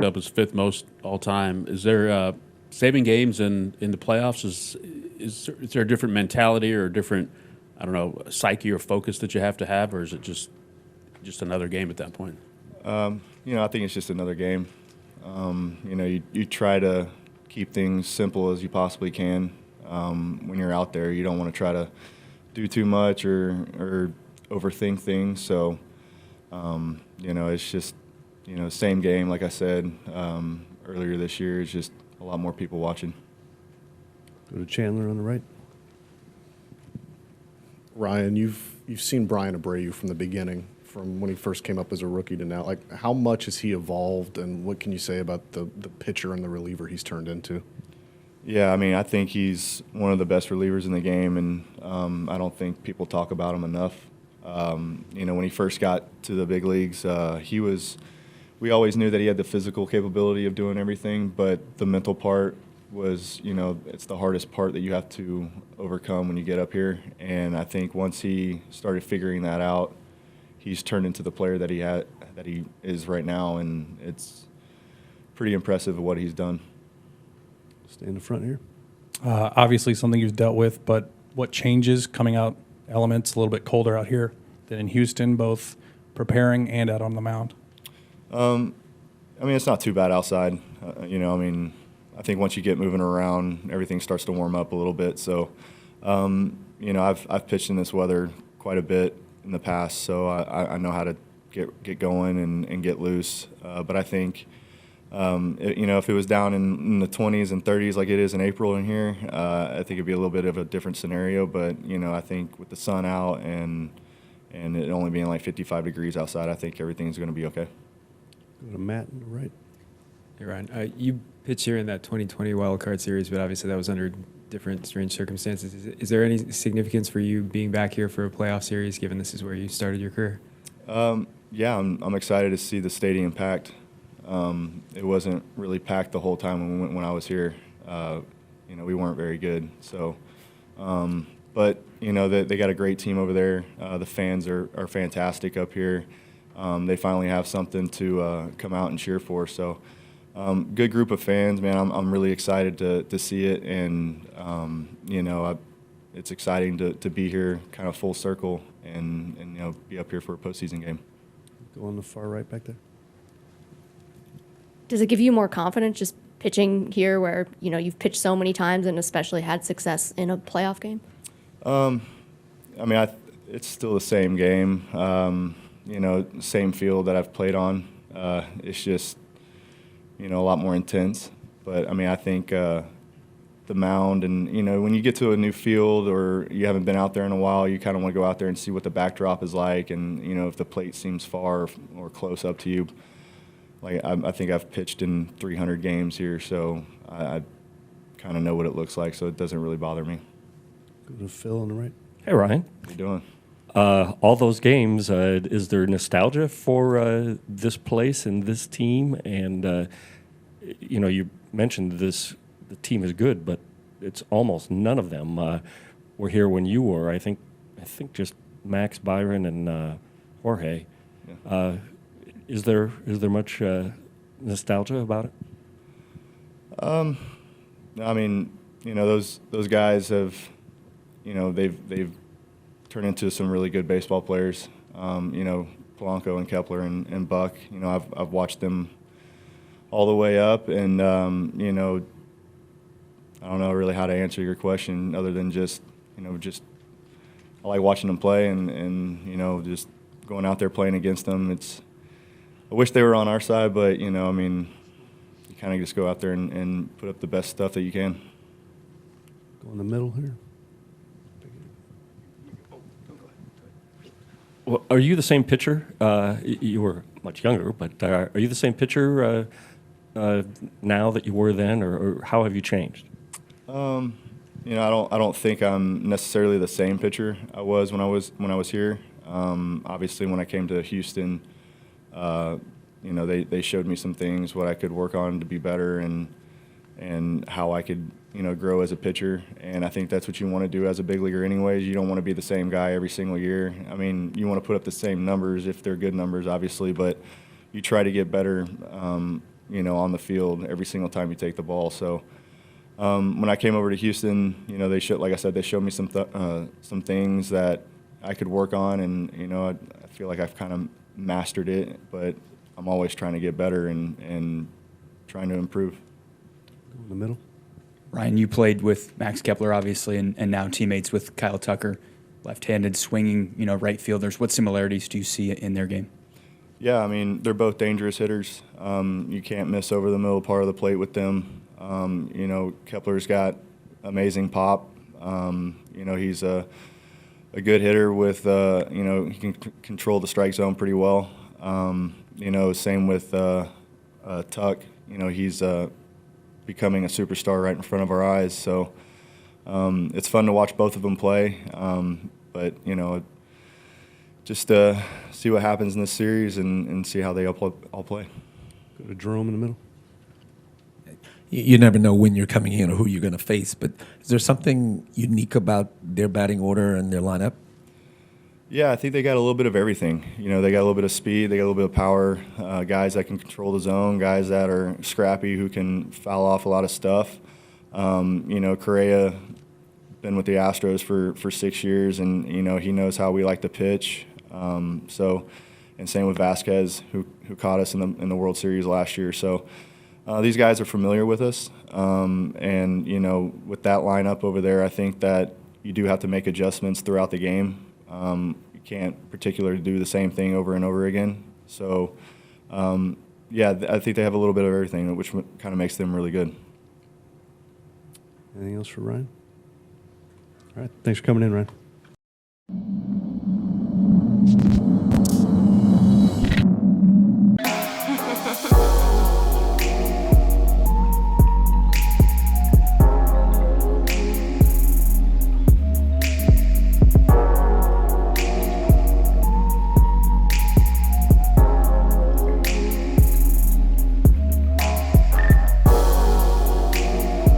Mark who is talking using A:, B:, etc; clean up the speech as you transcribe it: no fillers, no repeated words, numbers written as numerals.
A: racked up as fifth most all time. Is there saving games in the playoffs? Is there a different mentality or a different, I don't know, psyche or focus that you have to have, or is it just another game at that point?
B: I think it's just another game. You try to keep things simple as you possibly can. When you're out there, you don't want to try to do too much or overthink things. So, it's just, same game, like I said earlier this year. It's just a lot more people watching.
C: Go to Chandler on the right.
D: Ryan, you've seen Bryan Abreu from the beginning, from when he first came up as a rookie to now. Like, how much has he evolved, and what can you say about the pitcher and the reliever he's turned into?
B: Yeah, I think he's one of the best relievers in the game, and I don't think people talk about him enough. When he first got to the big leagues, we always knew that he had the physical capability of doing everything, but the mental part was, it's the hardest part that you have to overcome when you get up here. And I think once he started figuring that out, he's turned into the player that he is right now, and it's pretty impressive what he's done.
C: Stay in the front here.
E: Obviously something you've dealt with, but what changes coming out, elements a little bit colder out here than in Houston, both preparing and out on the mound?
B: It's not too bad outside. I think once you get moving around, everything starts to warm up a little bit. So, I've pitched in this weather quite a bit in the past, so I know how to get going and get loose. But I think, if it was down in the 20s and 30s like it is in April in here, I think it'd be a little bit of a different scenario. But, I think with the sun out and it only being like 55 degrees outside, I think everything's going to be okay.
C: Go to Matt on the right.
F: Hey, Ryan. You pitched here in that 2020 Wild Card Series, but obviously that was under different strange circumstances. Is there any significance for you being back here for a playoff series, given this is where you started your career?
B: Yeah, I'm excited to see the stadium packed. It wasn't really packed the whole time when I was here. We weren't very good. So, but they got a great team over there. The fans are fantastic up here. They finally have something to come out and cheer for. So, good group of fans, man. I'm really excited to see it, and it's exciting to be here, kind of full circle, and be up here for a postseason game.
C: Go on the far right back there.
G: Does it give you more confidence just pitching here where, you've pitched so many times and especially had success in a playoff game?
B: It's still the same game, same field that I've played on. It's just, a lot more intense. But, I think the mound and, when you get to a new field or you haven't been out there in a while, you kind of want to go out there and see what the backdrop is like and, if the plate seems far or close up to you. Like, I think I've pitched in 300 games here, so I kind of know what it looks like, so it doesn't really bother me.
C: Go to Phil on the right.
H: Hey, Ryan.
B: How you doing?
H: All those games, is there nostalgia for this place and this team? And, you mentioned the team is good, but it's almost none of them were here when you were. I think just Max, Byron, and Jorge. Yeah. Is there much nostalgia about it?
B: Those guys have, they've turned into some really good baseball players. Polanco and Kepler and Buck. I've watched them all the way up, and I don't know really how to answer your question other than just I like watching them play and just going out there playing against them. I wish they were on our side, but, you kind of just go out there and put up the best stuff that you can.
C: Go in the middle here.
H: Well, are you the same pitcher? You were much younger, but are you the same pitcher now that you were then, or how have you changed?
B: I don't think I'm necessarily the same pitcher I was when I was here. Obviously, when I came to Houston, they showed me some things, what I could work on to be better, and how I could, grow as a pitcher. And I think that's what you want to do as a big leaguer anyways. You don't want to be the same guy every single year. You want to put up the same numbers if they're good numbers, obviously, but you try to get better, on the field every single time you take the ball. So when I came over to Houston, like I said, they showed me some things that I could work on, and I feel like I've kind of mastered it, but I'm always trying to get better and trying to improve.
C: Go in the middle.
I: Ryan, you played with Max Kepler, obviously, and now teammates with Kyle Tucker, left-handed swinging, right fielders. What similarities do you see in their game?
B: Yeah, I mean, they're both dangerous hitters. You can't miss over the middle part of the plate with them. Kepler's got amazing pop. He's a good hitter with, he can control the strike zone pretty well. Same with Tuck. He's becoming a superstar right in front of our eyes. So it's fun to watch both of them play. But just see what happens in this series and see how they all play.
C: Go to Jerome in the middle.
J: You never know when you're coming in or who you're going to face, but is there something unique about their batting order and their lineup?
B: Yeah, I think they got a little bit of everything. They got a little bit of speed, they got a little bit of power, guys that can control the zone, guys that are scrappy who can foul off a lot of stuff. Correa been with the Astros for 6 years, and he knows how we like to pitch. And same with Vasquez, who caught us in the World Series last year. So these guys are familiar with us, and with that lineup over there, I think that you do have to make adjustments throughout the game. You can't particularly do the same thing over and over again. So, I think they have a little bit of everything, which kind of makes them really good.
C: Anything else for Ryan? All right. Thanks for coming in, Ryan.